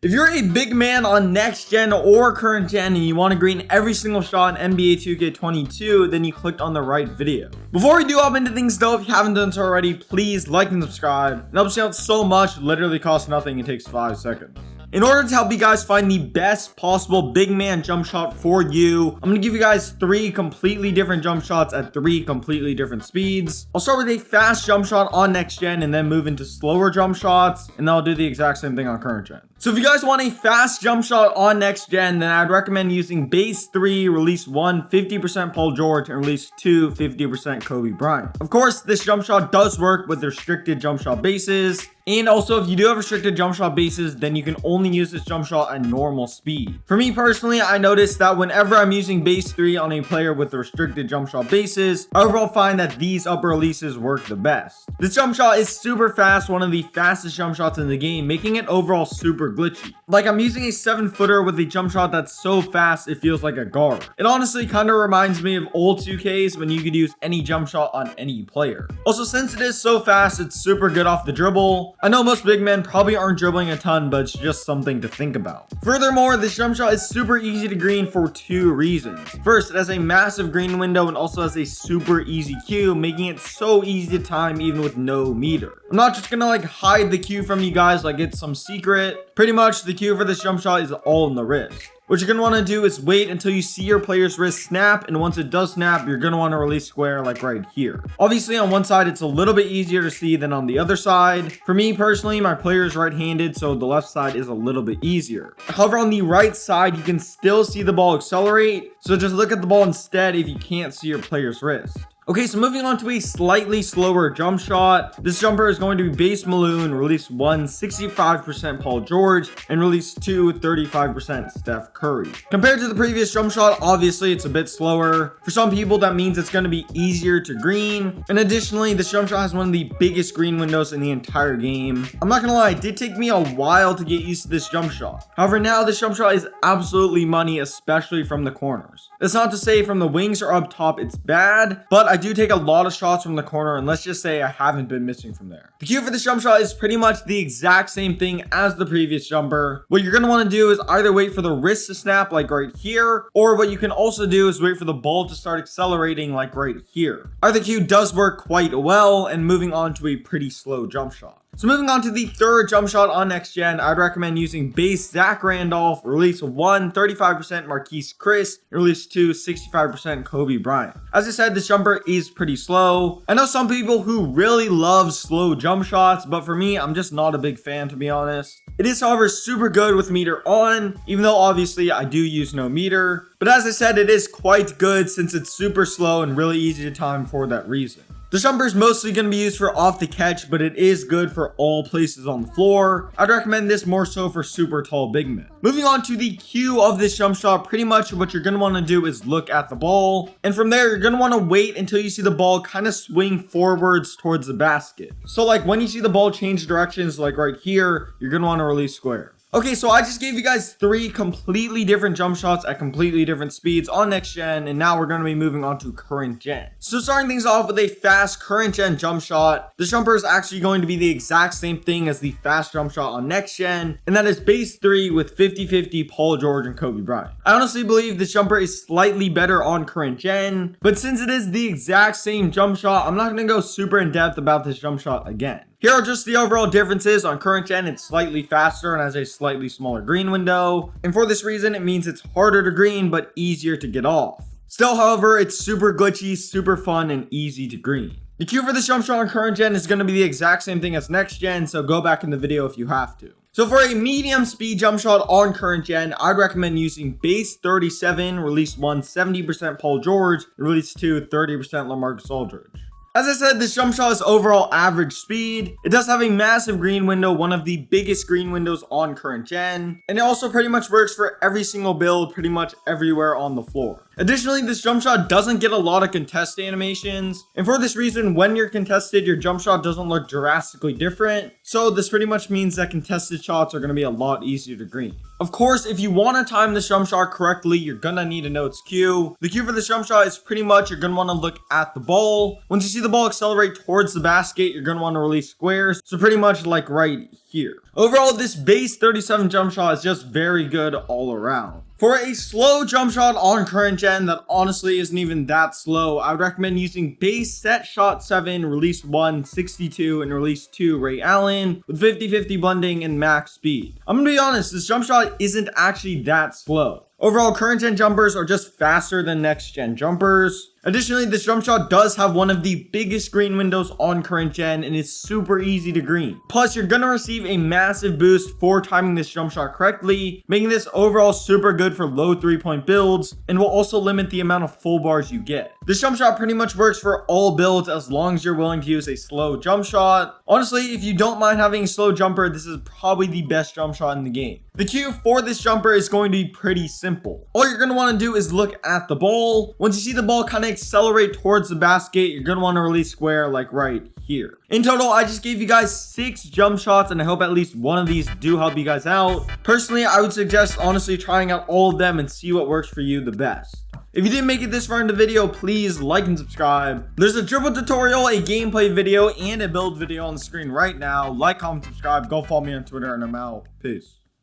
If you're a big man on next gen or current gen and you want to green every single shot in NBA 2K22, then you clicked on the right video. Before we do hop into things though, if you haven't done so already, please like and subscribe. It helps you out so much, literally costs nothing, it takes 5 seconds. In order to help you guys find the best possible big man jump shot for you, I'm going to give you guys 3 completely different jump shots at 3 completely different speeds. I'll start with a fast jump shot on next gen and then move into slower jump shots, and then I'll do the exact same thing on current gen. So if you guys want a fast jump shot on next gen, then I'd recommend using base 3, release 1, 50% Paul George, and release 2, 50% Kobe Bryant. Of course, this jump shot does work with restricted jump shot bases. And also, if you do have restricted jump shot bases, then you can only use this jump shot at normal speed. For me personally, I noticed that whenever I'm using base 3 on a player with restricted jump shot bases, I overall find that these upper releases work the best. This jump shot is super fast, one of the fastest jump shots in the game, making it overall super glitchy. Like, I'm using a 7-footer with a jump shot that's so fast it feels like a guard. It honestly kind of reminds me of old 2Ks when you could use any jump shot on any player. Also, since it is so fast, it's super good off the dribble. I know most big men probably aren't dribbling a ton, but it's just something to think about. Furthermore, this jump shot is super easy to green for 2 reasons. First, it has a massive green window and also has a super easy cue, making it so easy to time even with no meter. I'm not just gonna like hide the cue from you guys like it's some secret. Pretty much the cue for this jump shot is all in the wrist. What you're going to want to do is wait until you see your player's wrist snap, and once it does snap, you're going to want to release square like right here. Obviously, on one side, it's a little bit easier to see than on the other side. For me personally, my player is right-handed, so the left side is a little bit easier. However, on the right side, you can still see the ball accelerate, so just look at the ball instead if you can't see your player's wrist. Okay, so moving on to a slightly slower jump shot. This jumper is going to be base Malone, release 1, 65% Paul George, and release 2, 35% Steph Curry. Compared to the previous jump shot, obviously it's a bit slower. For some people, that means it's going to be easier to green. And additionally, this jump shot has one of the biggest green windows in the entire game. I'm not going to lie, it did take me a while to get used to this jump shot. However, now this jump shot is absolutely money, especially from the corners. That's not to say from the wings or up top it's bad, but I do take a lot of shots from the corner, and let's just say I haven't been missing from there. The cue for this jump shot is pretty much the exact same thing as the previous jumper. What you're going to want to do is either wait for the wrist to snap like right here, or what you can also do is wait for the ball to start accelerating like right here. Either cue does work quite well, and moving on to a pretty slow jump shot. So moving on to the third jump shot on next gen, I'd recommend using base Zach Randolph, release 1, 35% Marquise Chris, and release 2, 65% Kobe Bryant. As I said, this jumper is pretty slow. I know some people who really love slow jump shots, but for me, I'm just not a big fan, to be honest. It is, however, super good with meter on, even though obviously I do use no meter. But as I said, it is quite good since it's super slow and really easy to time for that reason. The jumper is mostly going to be used for off the catch, but it is good for all places on the floor. I'd recommend this more so for super tall big men. Moving on to the cue of this jump shot, pretty much what you're going to want to do is look at the ball. And from there, you're going to want to wait until you see the ball kind of swing forwards towards the basket. So like when you see the ball change directions, like right here, you're going to want to release square. Okay, so I just gave you guys 3 completely different jump shots at completely different speeds on next gen, and now we're going to be moving on to current gen. So starting things off with a fast current gen jump shot, this jumper is actually going to be the exact same thing as the fast jump shot on next gen, and that is base 3 with 50-50 Paul George and Kobe Bryant. I honestly believe this jumper is slightly better on current gen, but since it is the exact same jump shot, I'm not going to go super in depth about this jump shot again. Here are just the overall differences. On current gen, it's slightly faster and has a slightly smaller green window. And for this reason, it means it's harder to green, but easier to get off. Still, however, it's super glitchy, super fun, and easy to green. The cue for this jump shot on current gen is going to be the exact same thing as next gen, so go back in the video if you have to. So for a medium speed jump shot on current gen, I'd recommend using base 37, release 1, 70% Paul George, and release 2, 30% LaMarcus Aldridge. As I said, this jump shot is overall average speed. It does have a massive green window, one of the biggest green windows on current gen. And it also pretty much works for every single build, pretty much everywhere on the floor. Additionally, this jump shot doesn't get a lot of contest animations. And for this reason, when you're contested, your jump shot doesn't look drastically different. So this pretty much means that contested shots are going to be a lot easier to green. Of course, if you want to time this jump shot correctly, you're going to need to know its cue. The cue for this jump shot is pretty much you're going to want to look at the ball. Once you see the ball accelerate towards the basket, you're going to want to release squares. So pretty much like right here. here. Overall, this base 37 jump shot is just very good all around. For a slow jump shot on current gen that honestly isn't even that slow, I would recommend using base set shot 7, release 1, 62, and release 2 Ray Allen with 50-50 blending and max speed. I'm gonna be honest, this jump shot isn't actually that slow. Overall, current gen jumpers are just faster than next gen jumpers. Additionally, this jump shot does have one of the biggest green windows on current gen and is super easy to green. Plus, you're gonna receive a massive boost for timing this jump shot correctly, making this overall super good for low 3-point builds and will also limit the amount of full bars you get. This jump shot pretty much works for all builds as long as you're willing to use a slow jump shot. Honestly, if you don't mind having a slow jumper, this is probably the best jump shot in the game. The cue for this jumper is going to be pretty simple. All you're going to want to do is look at the ball. Once you see the ball kind of accelerate towards the basket, you're going to want to release square like right here. In total, I just gave you guys 6 jump shots and I hope at least one of these do help you guys out. Personally, I would suggest honestly trying out all of them and see what works for you the best. If you didn't make it this far in the video, please like and subscribe. There's a dribble tutorial, a gameplay video, and a build video on the screen right now. Like, comment, subscribe, go follow me on Twitter, and I'm out. Peace.